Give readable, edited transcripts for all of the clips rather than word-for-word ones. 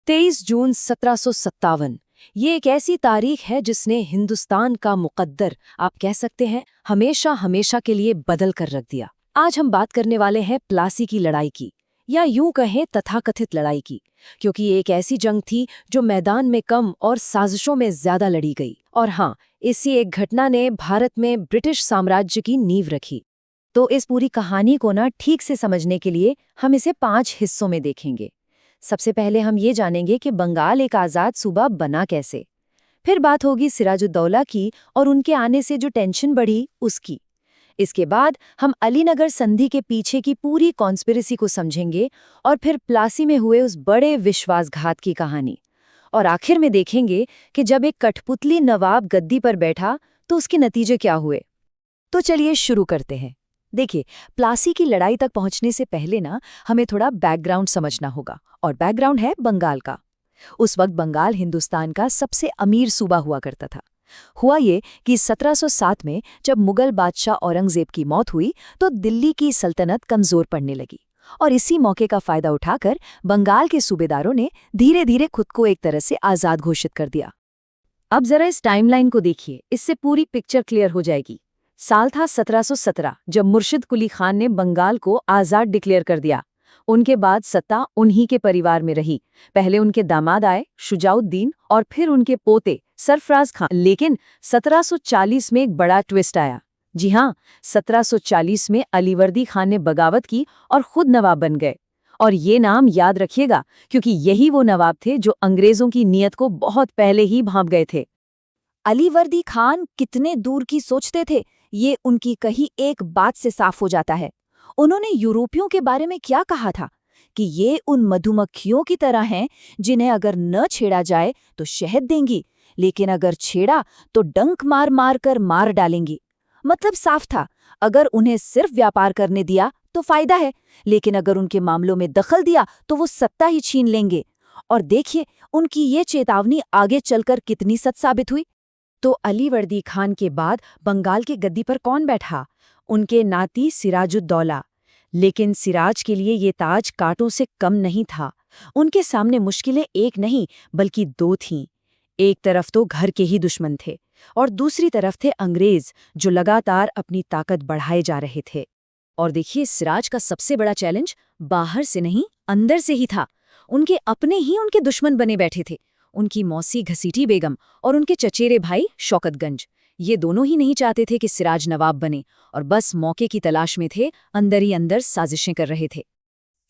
23 जून 1757। ये एक ऐसी तारीख है जिसने हिंदुस्तान का मुकद्दर, आप कह सकते हैं, हमेशा हमेशा के लिए बदल कर रख दिया। आज हम बात करने वाले हैं प्लासी की लड़ाई की, या यूं कहें तथाकथित लड़ाई की, क्योंकि ये एक ऐसी जंग थी जो मैदान में कम और साजिशों में ज्यादा लड़ी गई। और हाँ, इसी एक घटना ने भारत में ब्रिटिश साम्राज्य की नींव रखी। तो इस पूरी कहानी को ठीक से समझने के लिए हम इसे 5 हिस्सों में देखेंगे। सबसे पहले हम ये जानेंगे कि बंगाल एक आज़ाद सूबा बना कैसे। फिर बात होगी सिराजुद्दौला की और उनके आने से जो टेंशन बढ़ी उसकी। इसके बाद हम अलीनगर संधि के पीछे की पूरी कॉन्स्पिरेसी को समझेंगे और फिर प्लासी में हुए उस बड़े विश्वासघात की कहानी। और आखिर में देखेंगे कि जब एक कठपुतली नवाब गद्दी पर बैठा तो उसके नतीजे क्या हुए। तो चलिए शुरू करते हैं। देखिए, प्लासी की लड़ाई तक पहुंचने से पहले हमें थोड़ा बैकग्राउंड समझना होगा, और बैकग्राउंड है बंगाल का। उस वक्त बंगाल हिंदुस्तान का सबसे अमीर सूबा हुआ करता था। हुआ ये कि 1707 में जब मुगल बादशाह औरंगजेब की मौत हुई तो दिल्ली की सल्तनत कमजोर पड़ने लगी, और इसी मौके का फायदा उठाकर बंगाल के सूबेदारों ने धीरे धीरे खुद को एक तरह से आज़ाद घोषित कर दिया। अब जरा इस टाइमलाइन को देखिए, इससे पूरी पिक्चर क्लियर हो जाएगी। साल था 1717 जब मुर्शिद कुली खान ने बंगाल को आज़ाद डिक्लेयर कर दिया। उनके बाद सत्ता उन्हीं के परिवार में रही। पहले उनके दामाद आए शुजाउद्दीन, और फिर उनके पोते सरफराज खान। लेकिन 1740 में एक बड़ा ट्विस्ट आया। जी हाँ, 1740 में अलीवर्दी खान ने बगावत की और खुद नवाब बन गए। और ये नाम याद रखिएगा, क्योंकि यही वो नवाब थे जो अंग्रेजों की नीयत को बहुत पहले ही भांप गए थे। अलीवर्दी खान कितने दूर की सोचते थे, ये उनकी कही एक बात से साफ हो जाता है। उन्होंने यूरोपियों के बारे में क्या कहा था कि ये उन मधुमक्खियों की तरह हैं जिन्हें अगर न छेड़ा जाए तो शहद देंगी, लेकिन अगर छेड़ा तो डंक मार मार कर मार डालेंगी। मतलब साफ था, अगर उन्हें सिर्फ व्यापार करने दिया तो फायदा है, लेकिन अगर उनके मामलों में दखल दिया तो वो सत्ता ही छीन लेंगे। और देखिए, उनकी ये चेतावनी आगे चलकर कितनी सच साबित हुई। तो अलीवर्दी खान के बाद बंगाल की गद्दी पर कौन बैठा? उनके नाती सिराजुद्दौला। लेकिन सिराज के लिए ये ताज कांटों से कम नहीं था। उनके सामने मुश्किलें एक नहीं बल्कि दो थीं। एक तरफ तो घर के ही दुश्मन थे, और दूसरी तरफ थे अंग्रेज, जो लगातार अपनी ताकत बढ़ाए जा रहे थे। और देखिए, सिराज का सबसे बड़ा चैलेंज बाहर से नहीं, अंदर से ही था। उनके अपने ही उनके दुश्मन बने बैठे थे। उनकी मौसी घसीटी बेगम और उनके चचेरे भाई शौकतगंज, ये दोनों ही नहीं चाहते थे कि सिराज नवाब बने, और बस मौके की तलाश में थे, अंदर ही अंदर साजिशें कर रहे थे।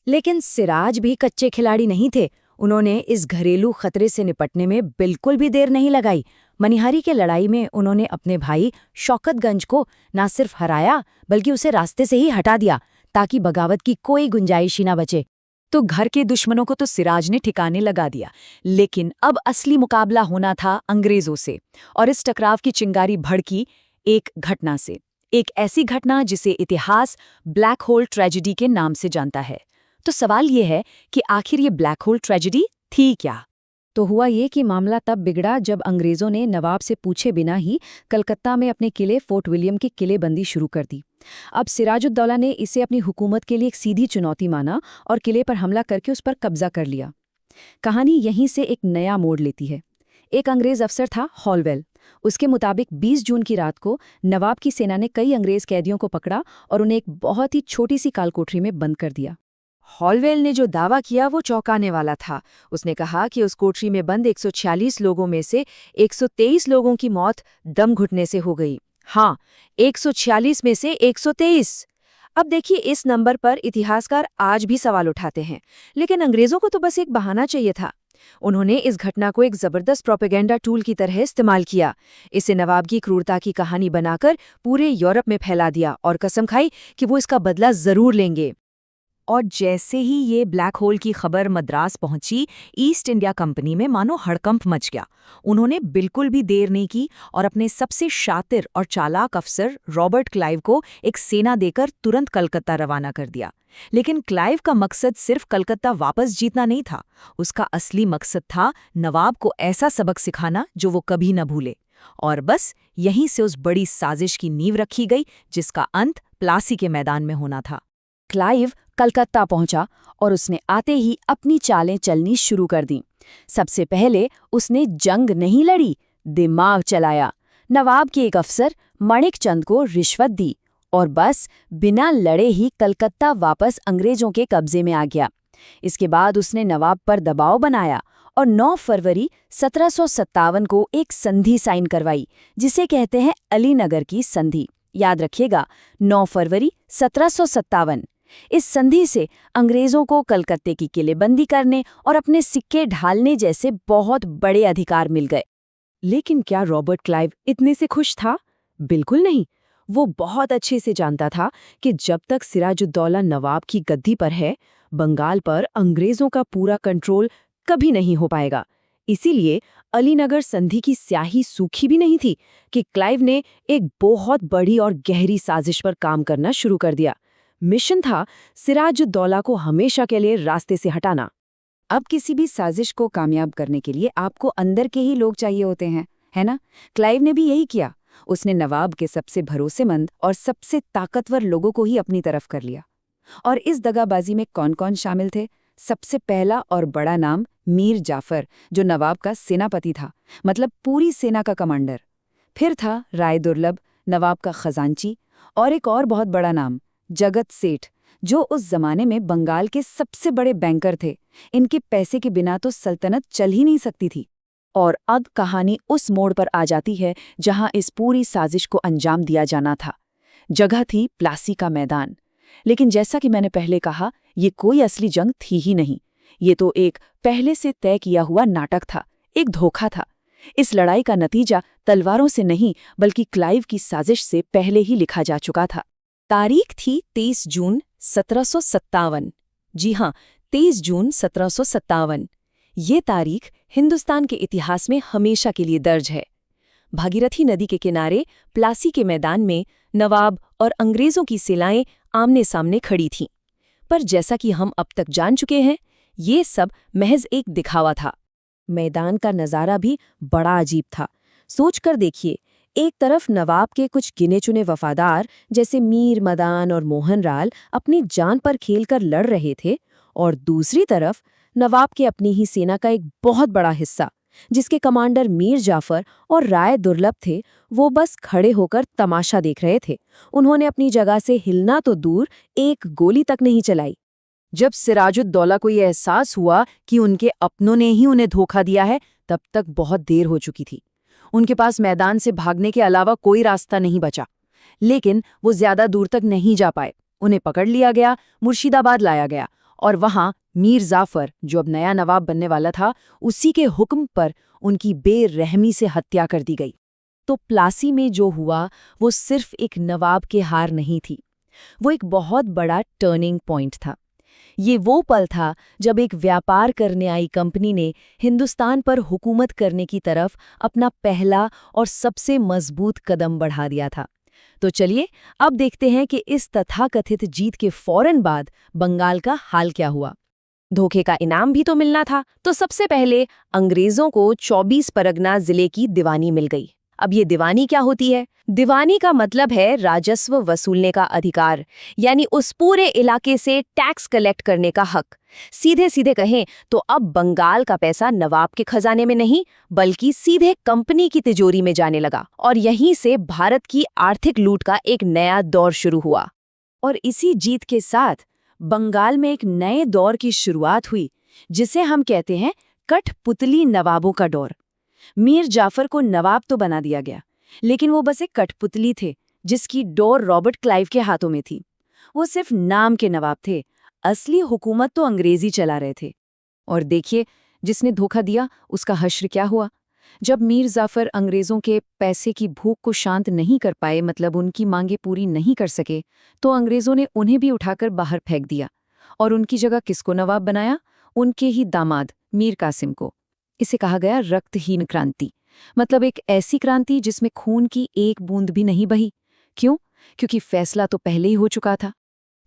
लेकिन सिराज भी कच्चे खिलाड़ी नहीं थे। उन्होंने इस घरेलू खतरे से निपटने में बिल्कुल भी देर नहीं लगाई। मनिहारी के लड़ाई में उन्होंने अपने भाई शौकतगंज को न सिर्फ हराया बल्कि उसे रास्ते से ही हटा दिया, ताकि बगावत की कोई गुंजाइश ही न बचे। तो घर के दुश्मनों को तो सिराज ने ठिकाने लगा दिया, लेकिन अब असली मुकाबला होना था अंग्रेजों से। और इस टकराव की चिंगारी भड़की एक घटना से, एक ऐसी घटना जिसे इतिहास ब्लैक होल ट्रेजेडी के नाम से जानता है। तो सवाल ये है कि आखिर ये ब्लैक होल ट्रेजेडी थी क्या? तो हुआ ये कि मामला तब बिगड़ा जब अंग्रेजों ने नवाब से पूछे बिना ही कलकत्ता में अपने किले फोर्ट विलियम की किलेबंदी शुरू कर दी। अब सिराजुद्दौला ने इसे अपनी हुकूमत के लिए एक सीधी चुनौती माना और किले पर हमला करके उस पर कब्जा कर लिया। कहानी यहीं से एक नया मोड़ लेती है। एक अंग्रेज अफसर था हॉलवेल। उसके मुताबिक 20 जून की रात को नवाब की सेना ने कई अंग्रेज कैदियों को पकड़ा और उन्हें एक बहुत ही छोटी सी कालकोठरी में बंद कर दिया। हॉलवेल ने जो दावा किया वो चौंकाने वाला था। उसने कहा कि उस कोठरी में बंद 146 लोगों में से 123 लोगों की मौत दम घुटने से हो गई। हाँ, 146 में से 123। अब देखिए, इस नंबर पर इतिहासकार आज भी सवाल उठाते हैं, लेकिन अंग्रेजों को तो बस एक बहाना चाहिए था। उन्होंने इस घटना को एक जबरदस्त प्रोपेगेंडा टूल की तरह इस्तेमाल किया। इसे नवाब की क्रूरता की कहानी बनाकर पूरे यूरोप में फैला दिया और कसम खाई कि वो इसका बदला जरूर लेंगे। और जैसे ही ये ब्लैक होल की खबर मद्रास पहुंची, ईस्ट इंडिया कंपनी में मानो हड़कंप मच गया। उन्होंने बिल्कुल भी देर नहीं की और अपने सबसे शातिर और चालाक अफसर रॉबर्ट क्लाइव को एक सेना देकर तुरंत कलकत्ता रवाना कर दिया। लेकिन क्लाइव का मकसद सिर्फ कलकत्ता वापस जीतना नहीं था। उसका असली मकसद था नवाब को ऐसा सबक सिखाना जो वो कभी न भूले। और बस यहीं से उस बड़ी साजिश की नींव रखी गई, जिसका अंत प्लासी के मैदान में होना था। क्लाइव कलकत्ता पहुंचा और उसने आते ही अपनी चालें चलनी शुरू कर दी। सबसे पहले उसने जंग नहीं लड़ी, दिमाग चलाया। नवाब के एक अफसर मणिक चंद को रिश्वत दी और बस बिना लड़े ही कलकत्ता वापस अंग्रेजों के कब्जे में आ गया। इसके बाद उसने नवाब पर दबाव बनाया और 9 फरवरी 1757 को एक संधि साइन करवाई, जिसे कहते हैं अलीनगर की संधि। याद रखिएगा, 9 फरवरी 1757। इस संधि से अंग्रेजों को कलकत्ते की किलेबंदी करने और अपने सिक्के ढालने जैसे बहुत बड़े अधिकार मिल गए। लेकिन क्या रॉबर्ट क्लाइव इतने से खुश था? बिल्कुल नहीं। वो बहुत अच्छे से जानता था कि जब तक सिराजुद्दौला नवाब की गद्दी पर है, बंगाल पर अंग्रेजों का पूरा कंट्रोल कभी नहीं हो पाएगा। इसीलिए अलीनगर संधि की स्याही सूखी भी नहीं थी कि क्लाइव ने एक बहुत बड़ी और गहरी साजिश पर काम करना शुरू कर दिया। मिशन था सिराजुद्दौला को हमेशा के लिए रास्ते से हटाना। अब किसी भी साजिश को कामयाब करने के लिए आपको अंदर के ही लोग चाहिए होते हैं, है ना? क्लाइव ने भी यही किया। उसने नवाब के सबसे भरोसेमंद और सबसे ताकतवर लोगों को ही अपनी तरफ कर लिया। और इस दगाबाजी में कौन कौन शामिल थे? सबसे पहला और बड़ा नाम मीर जाफर, जो नवाब का सेनापति था, मतलब पूरी सेना का कमांडर। फिर था राय दुर्लभ, नवाब का खजांची। और एक और बहुत बड़ा नाम जगत सेठ, जो उस जमाने में बंगाल के सबसे बड़े बैंकर थे। इनके पैसे के बिना तो सल्तनत चल ही नहीं सकती थी। और अब कहानी उस मोड़ पर आ जाती है जहां इस पूरी साजिश को अंजाम दिया जाना था। जगह थी प्लासी का मैदान। लेकिन जैसा कि मैंने पहले कहा, ये कोई असली जंग थी ही नहीं। ये तो एक पहले से तय किया हुआ नाटक था, एक धोखा था। इस लड़ाई का नतीजा तलवारों से नहीं, बल्कि क्लाइव की साजिश से पहले ही लिखा जा चुका था। तारीख थी 23 जून 1757। जी हाँ, 23 जून 1757। ये तारीख हिंदुस्तान के इतिहास में हमेशा के लिए दर्ज है। भागीरथी नदी के किनारे प्लासी के मैदान में नवाब और अंग्रेजों की सेनाएं आमने सामने खड़ी थीं। पर जैसा कि हम अब तक जान चुके हैं, ये सब महज एक दिखावा था। मैदान का नज़ारा भी बड़ा अजीब था। सोचकर देखिए, एक तरफ नवाब के कुछ गिने चुने वफादार जैसे मीर मदान और मोहनलाल अपनी जान पर खेलकर लड़ रहे थे, और दूसरी तरफ नवाब के अपनी ही सेना का एक बहुत बड़ा हिस्सा, जिसके कमांडर मीर जाफर और राय दुर्लभ थे, वो बस खड़े होकर तमाशा देख रहे थे। उन्होंने अपनी जगह से हिलना तो दूर, एक गोली तक नहीं चलाई। जब सिराजुद्दौला को ये एहसास हुआ कि उनके अपनों ने ही उन्हें धोखा दिया है, तब तक बहुत देर हो चुकी थी। उनके पास मैदान से भागने के अलावा कोई रास्ता नहीं बचा। लेकिन वो ज्यादा दूर तक नहीं जा पाए। उन्हें पकड़ लिया गया, मुर्शिदाबाद लाया गया, और वहां मीर जाफर, जो अब नया नवाब बनने वाला था, उसी के हुक्म पर उनकी बेरहमी से हत्या कर दी गई। तो प्लासी में जो हुआ वो सिर्फ एक नवाब के हार नहीं थी, वो एक बहुत बड़ा टर्निंग पॉइंट था। ये वो पल था जब एक व्यापार करने आई कंपनी ने हिंदुस्तान पर हुकूमत करने की तरफ अपना पहला और सबसे मजबूत कदम बढ़ा दिया था। तो चलिए अब देखते हैं कि इस तथाकथित जीत के फौरन बाद बंगाल का हाल क्या हुआ। धोखे का इनाम भी तो मिलना था, तो सबसे पहले अंग्रेजों को 24 परगना जिले की दीवानी मिल गई। अब ये दीवानी क्या होती है? दीवानी का मतलब है राजस्व वसूलने का अधिकार, यानी उस पूरे इलाके से टैक्स कलेक्ट करने का हक। सीधे सीधे कहें तो अब बंगाल का पैसा नवाब के खजाने में नहीं, बल्कि सीधे कंपनी की तिजोरी में जाने लगा, और यहीं से भारत की आर्थिक लूट का एक नया दौर शुरू हुआ। और इसी जीत के साथ बंगाल में एक नए दौर की शुरुआत हुई, जिसे हम कहते हैं कठपुतली नवाबों का दौर। मीर जाफर को नवाब तो बना दिया गया, लेकिन वो बस एक कठपुतली थे, जिसकी डोर रॉबर्ट क्लाइव के हाथों में थी। वो सिर्फ नाम के नवाब थे, असली हुकूमत तो अंग्रेजी चला रहे थे। और देखिए, जिसने धोखा दिया उसका हश्र क्या हुआ। जब मीर जाफर अंग्रेजों के पैसे की भूख को शांत नहीं कर पाए, मतलब उनकी मांगे पूरी नहीं कर सके, तो अंग्रेजों ने उन्हें भी उठाकर बाहर फेंक दिया। और उनकी जगह किसको नवाब बनाया? उनके ही दामाद मीर कासिम को। इसे कहा गया रक्तहीन क्रांति, मतलब एक ऐसी क्रांति जिसमें खून की एक बूंद भी नहीं बही। क्यों? क्योंकि फैसला तो पहले ही हो चुका था।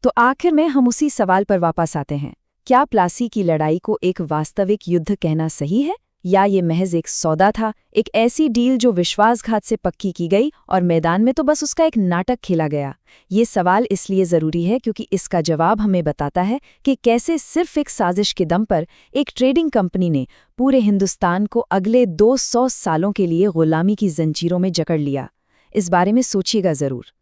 तो आखिर में हम उसी सवाल पर वापस आते हैं, क्या प्लासी की लड़ाई को एक वास्तविक युद्ध कहना सही है या ये महज एक सौदा था, एक ऐसी डील जो विश्वासघात से पक्की की गई और मैदान में तो बस उसका एक नाटक खेला गया? ये सवाल इसलिए ज़रूरी है क्योंकि इसका जवाब हमें बताता है कि कैसे सिर्फ एक साजिश के दम पर एक ट्रेडिंग कंपनी ने पूरे हिंदुस्तान को अगले 200 सालों के लिए गुलामी की जंजीरों में जकड़ लिया। इस बारे में सोचिएगा ज़रूर।